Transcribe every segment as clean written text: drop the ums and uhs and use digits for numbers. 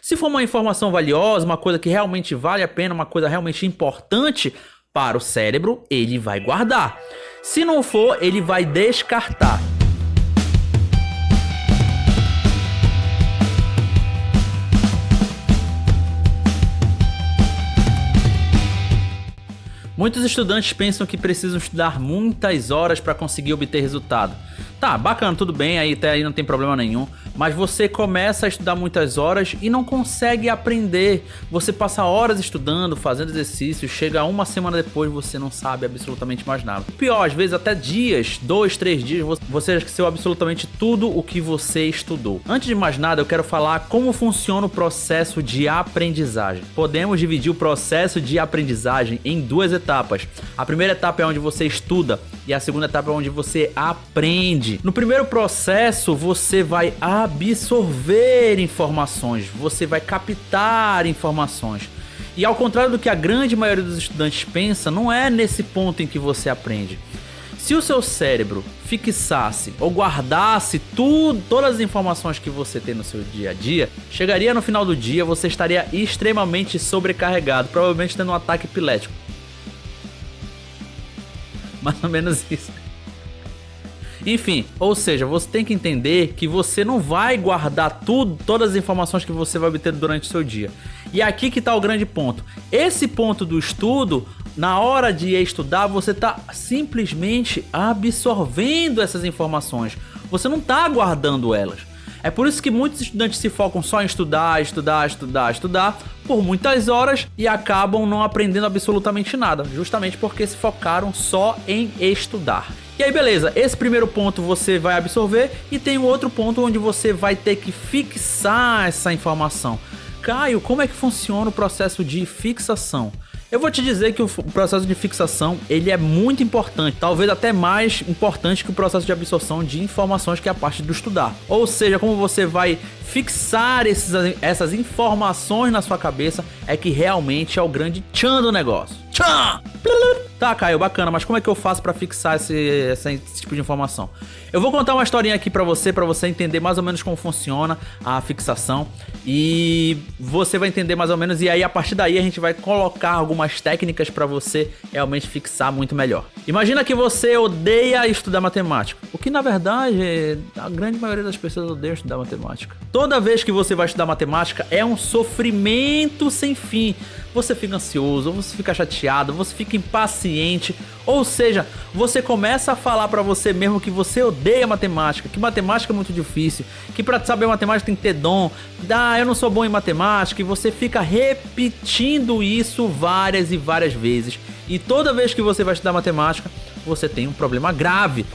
Se for uma informação valiosa, uma coisa que realmente vale a pena, uma coisa realmente importante para o cérebro, ele vai guardar. Se não for, ele vai descartar. Muitos estudantes pensam que precisam estudar muitas horas para conseguir obter resultado. Tá, bacana, tudo bem, até aí não tem problema nenhum, mas você começa a estudar muitas horas e não consegue aprender. Você passa horas estudando, fazendo exercícios, chega uma semana depois você não sabe absolutamente mais nada. Pior, às vezes até dias, 2, 3 dias, você esqueceu absolutamente tudo o que você estudou. Antes de mais nada, eu quero falar como funciona o processo de aprendizagem. Podemos dividir o processo de aprendizagem em duas etapas. A primeira etapa é onde você estuda e a segunda etapa é onde você aprende. No primeiro processo, você vai absorver informações, você vai captar informações. E ao contrário do que a grande maioria dos estudantes pensa, não é nesse ponto em que você aprende. Se o seu cérebro fixasse ou guardasse todas as informações que você tem no seu dia a dia, chegaria no final do dia, você estaria extremamente sobrecarregado, provavelmente tendo um ataque epilético. Mais ou menos isso. Enfim, ou seja, você tem que entender que você não vai guardar todas as informações que você vai obter durante o seu dia. E aqui que está o grande ponto. Esse ponto do estudo, na hora de estudar, você está simplesmente absorvendo essas informações. Você não está guardando elas. É por isso que muitos estudantes se focam só em estudar por muitas horas e acabam não aprendendo absolutamente nada, justamente porque se focaram só em estudar. E aí beleza, esse primeiro ponto você vai absorver e tem um outro ponto onde você vai ter que fixar essa informação. Caio, como é que funciona o processo de fixação? Eu vou te dizer que o processo de fixação, ele é muito importante, talvez até mais importante que o processo de absorção de informações, que é a parte do estudar. Ou seja, como você vai fixar essas informações na sua cabeça é que realmente é o grande tchan do negócio. Tchan! Tá, Caio, bacana, mas como é que eu faço pra fixar esse tipo de informação? Eu vou contar uma historinha aqui pra você entender mais ou menos como funciona a fixação. E você vai entender mais ou menos, e aí a partir daí a gente vai colocar algumas técnicas pra você realmente fixar muito melhor. Imagina que você odeia estudar matemática, o que na verdade a grande maioria das pessoas odeia estudar matemática. Toda vez que você vai estudar matemática é um sofrimento sem fim. Você fica ansioso, você fica chateado, você fica impaciente. Ou seja, você começa a falar pra você mesmo que você odeia matemática, que matemática é muito difícil, que pra saber matemática tem que ter dom, eu não sou bom em matemática, e você fica repetindo isso várias e várias vezes. E toda vez que você vai estudar matemática, você tem um problema grave.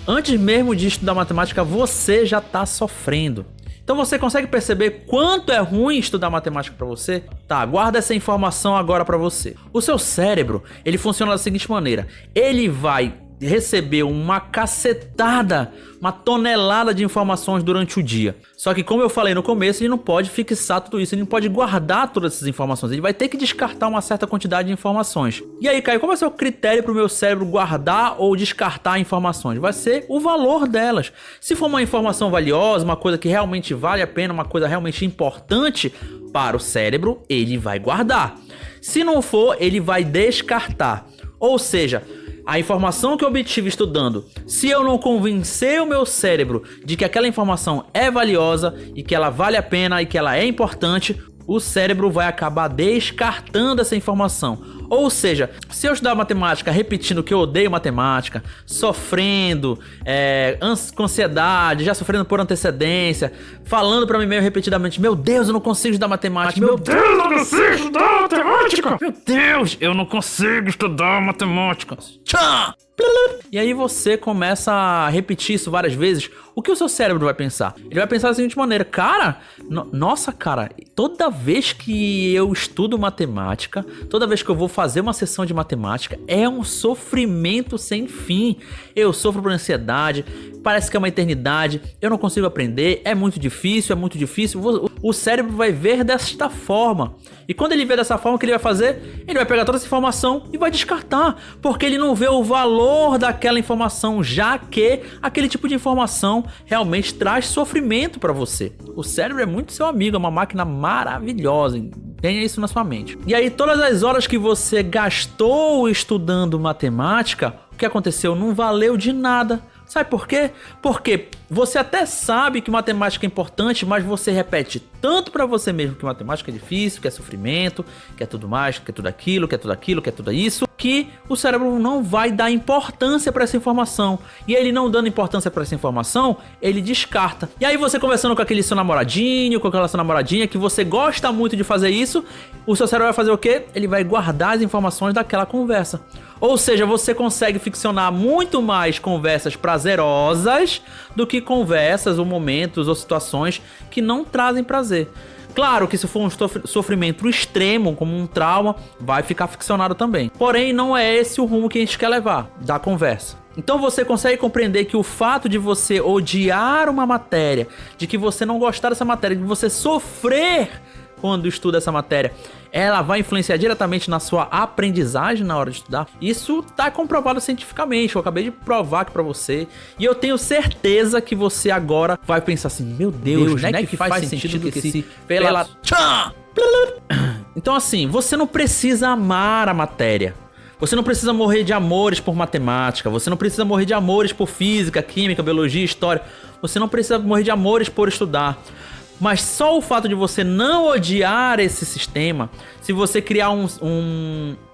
Antes mesmo de estudar matemática, você já tá sofrendo. Então você consegue perceber quanto é ruim estudar matemática pra você? Tá, guarda essa informação agora pra você. O seu cérebro, ele funciona da seguinte maneira. Ele vai receber uma cacetada, uma tonelada de informações durante o dia. Só que como eu falei no começo, ele não pode fixar tudo isso, ele não pode guardar todas essas informações. Ele vai ter que descartar uma certa quantidade de informações. E aí, Caio, qual vai ser o critério para o meu cérebro guardar ou descartar informações? Vai ser o valor delas. Se for uma informação valiosa, uma coisa que realmente vale a pena, uma coisa realmente importante para o cérebro, ele vai guardar. Se não for, ele vai descartar. Ou seja, a informação que eu obtive estudando, se eu não convencer o meu cérebro de que aquela informação é valiosa e que ela vale a pena e que ela é importante, o cérebro vai acabar descartando essa informação. Ou seja, se eu estudar matemática repetindo que eu odeio matemática, sofrendo, com ansiedade, já sofrendo por antecedência, falando pra mim mesmo repetidamente, meu Deus, eu não consigo estudar matemática, meu Deus, eu não consigo estudar matemática, meu Deus, eu não consigo estudar matemática. Tchau! E aí você começa a repetir isso várias vezes. O que o seu cérebro vai pensar? Ele vai pensar da seguinte maneira: cara, nossa, cara, toda vez que eu estudo matemática, toda vez que eu vou fazer uma sessão de matemática, é um sofrimento sem fim. Eu sofro por ansiedade, parece que é uma eternidade, eu não consigo aprender, é muito difícil, o cérebro vai ver desta forma. E quando ele vê dessa forma, o que ele vai fazer? Ele vai pegar toda essa informação e vai descartar, porque ele não vê o valor daquela informação, já que aquele tipo de informação realmente traz sofrimento para você. O cérebro é muito seu amigo, é uma máquina maravilhosa. Tenha isso na sua mente. E aí, todas as horas que você gastou estudando matemática, o que aconteceu? Não valeu de nada. Sabe por quê? Porque você até sabe que matemática é importante, mas você repete tanto pra você mesmo que matemática é difícil, que é sofrimento, que é tudo mais, que é tudo aquilo, que é tudo aquilo, que é tudo isso, que o cérebro não vai dar importância pra essa informação. E ele não dando importância pra essa informação, ele descarta. E aí você conversando com aquele seu namoradinho, com aquela sua namoradinha, que você gosta muito de fazer isso, o seu cérebro vai fazer o quê? Ele vai guardar as informações daquela conversa. Ou seja, você consegue ficcionar muito mais conversas prazerosas do que conversas ou momentos ou situações que não trazem prazer. Claro que se for um sofrimento extremo, como um trauma, vai ficar ficcionado também. Porém, não é esse o rumo que a gente quer levar da conversa. Então você consegue compreender que o fato de você odiar uma matéria, de que você não gostar dessa matéria, de você sofrer quando estuda essa matéria, ela vai influenciar diretamente na sua aprendizagem na hora de estudar. Isso tá comprovado cientificamente, eu acabei de provar aqui pra você. E eu tenho certeza que você agora vai pensar assim, meu Deus, né, que faz sentido que esse pela... Então assim, você não precisa amar a matéria. Você não precisa morrer de amores por matemática, você não precisa morrer de amores por física, química, biologia, história. Você não precisa morrer de amores por estudar. Mas só o fato de você não odiar esse sistema, se você criar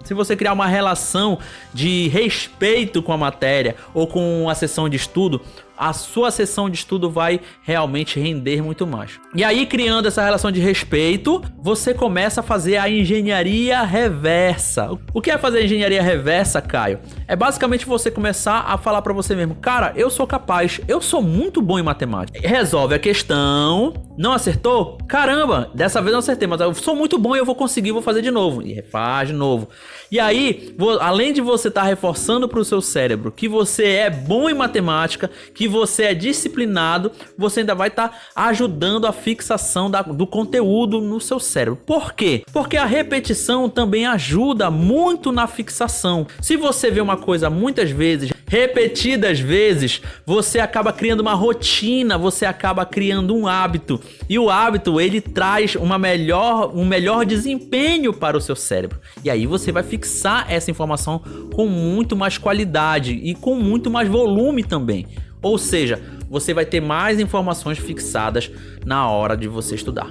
se você criar uma relação de respeito com a matéria ou com a sessão de estudo, a sua sessão de estudo vai realmente render muito mais. E aí, criando essa relação de respeito, você começa a fazer a engenharia reversa. O que é fazer a engenharia reversa, Caio? É basicamente você começar a falar pra você mesmo, cara, eu sou capaz, eu sou muito bom em matemática. Resolve a questão, não acertou? Caramba, dessa vez não acertei, mas eu sou muito bom e eu vou conseguir, vou fazer de novo. E refaz de novo. E aí, além de você estar reforçando pro seu cérebro que você é bom em matemática, que você é disciplinado, você ainda vai estar ajudando a fixação do conteúdo no seu cérebro. Por quê? Porque a repetição também ajuda muito na fixação. Se você vê uma coisa muitas vezes, repetidas vezes, você acaba criando uma rotina, você acaba criando um hábito. E o hábito, ele traz um melhor desempenho para o seu cérebro. E aí você vai fixar essa informação com muito mais qualidade e com muito mais volume também. Ou seja, você vai ter mais informações fixadas na hora de você estudar.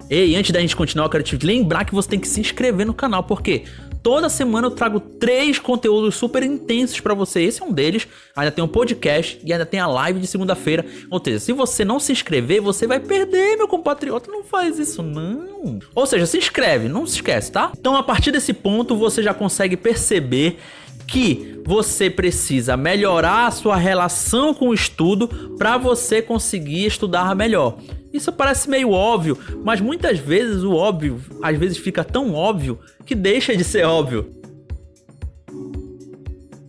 Ei, antes da gente continuar, eu quero te lembrar que você tem que se inscrever no canal, porque toda semana eu trago 3 conteúdos super intensos pra você. Esse é um deles. Ainda tem um podcast e ainda tem a live de segunda-feira. Ou seja, se você não se inscrever, você vai perder, meu compatriota. Não faz isso, não. Ou seja, se inscreve, não se esquece, tá? Então, a partir desse ponto, você já consegue perceber que você precisa melhorar a sua relação com o estudo para você conseguir estudar melhor. Isso parece meio óbvio, mas muitas vezes o óbvio, às vezes fica tão óbvio que deixa de ser óbvio.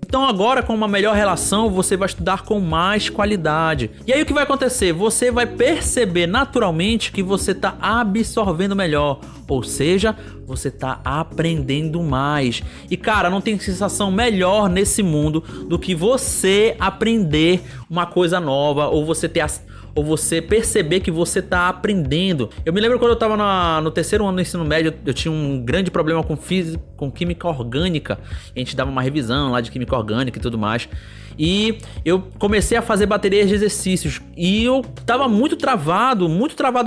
Então agora, com uma melhor relação, você vai estudar com mais qualidade. E aí o que vai acontecer? Você vai perceber naturalmente que você está absorvendo melhor. Ou seja, você está aprendendo mais. E cara, não tem sensação melhor nesse mundo do que você aprender uma coisa nova, ou você perceber que você tá aprendendo. Eu me lembro quando eu tava no terceiro ano do ensino médio, eu tinha um grande problema com química orgânica. A gente dava uma revisão lá de química orgânica e tudo mais. E eu comecei a fazer baterias de exercícios. E eu tava muito travado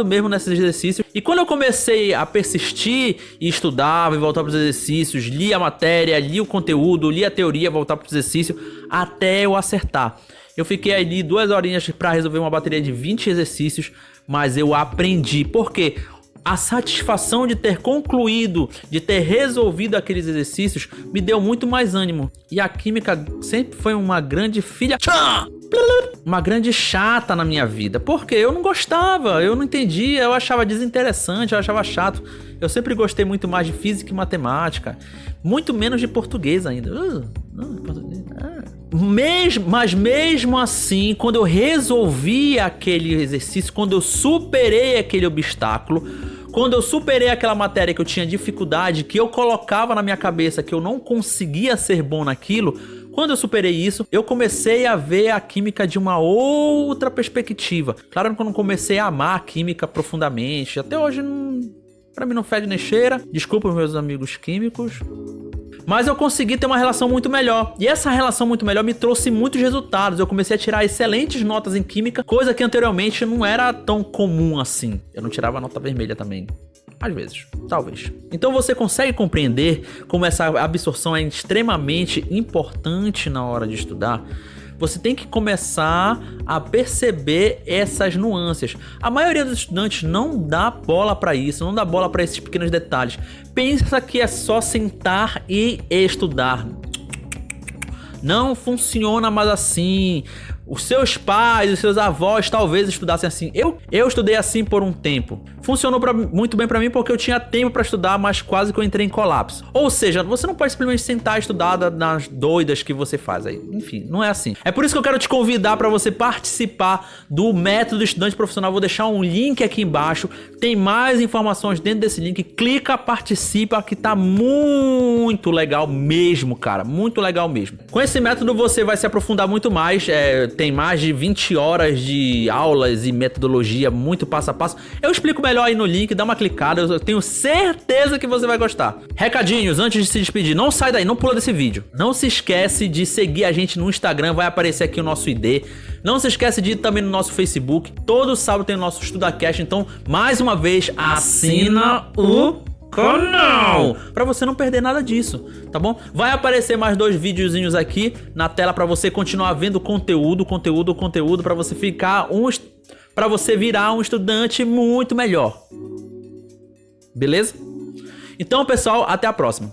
mesmo nesses exercícios. E quando eu comecei a persistir e estudava e voltava pros exercícios, lia a matéria, lia o conteúdo, lia a teoria, voltava pro exercício, até eu acertar. Eu fiquei ali 2 horinhas para resolver uma bateria de 20 exercícios, mas eu aprendi. Por quê? A satisfação de ter concluído, de ter resolvido aqueles exercícios, me deu muito mais ânimo. E a química sempre foi uma grande filha... Uma grande chata na minha vida. Porque eu não gostava, eu não entendia, eu achava desinteressante, eu achava chato. Eu sempre gostei muito mais de física e matemática. Muito menos de português ainda. Mas mesmo assim, quando eu resolvi aquele exercício, quando eu superei aquele obstáculo, quando eu superei aquela matéria que eu tinha dificuldade, que eu colocava na minha cabeça que eu não conseguia ser bom naquilo, quando eu superei isso, eu comecei a ver a química de uma outra perspectiva. Claro que eu não comecei a amar a química profundamente. Até hoje, pra mim não fede nem cheira. Desculpa os meus amigos químicos. Mas eu consegui ter uma relação muito melhor. E essa relação muito melhor me trouxe muitos resultados. Eu comecei a tirar excelentes notas em química, coisa que anteriormente não era tão comum assim. Eu não tirava nota vermelha também. Às vezes, talvez. Então você consegue compreender como essa absorção é extremamente importante na hora de estudar? Você tem que começar a perceber essas nuances. A maioria dos estudantes não dá bola para isso, não dá bola para esses pequenos detalhes. Pensa que é só sentar e estudar. Não funciona mais assim. Os seus pais, os seus avós talvez estudassem assim. Eu estudei assim por um tempo. Funcionou muito bem pra mim porque eu tinha tempo pra estudar, mas quase que eu entrei em colapso. Ou seja, você não pode simplesmente sentar e estudar nas doidas que você faz aí. Enfim, não é assim. É por isso que eu quero te convidar pra você participar do Método Estudante Profissional. Vou deixar um link aqui embaixo. Tem mais informações dentro desse link. Clica, participa, que tá muito legal mesmo, cara. Muito legal mesmo. Com esse método você vai se aprofundar muito mais. Tem mais de 20 horas de aulas e metodologia, muito passo a passo. Eu explico melhor aí no link, dá uma clicada, eu tenho certeza que você vai gostar. Recadinhos, antes de se despedir, não sai daí, não pula desse vídeo. Não se esquece de seguir a gente no Instagram, vai aparecer aqui o nosso ID. Não se esquece de ir também no nosso Facebook. Todo sábado tem o nosso EstudaCast, então, mais uma vez, assina o canal, pra você não perder nada disso, tá bom? Vai aparecer mais 2 videozinhos aqui na tela pra você continuar vendo conteúdo pra você para você virar um estudante muito melhor. Beleza? Então, pessoal, até a próxima.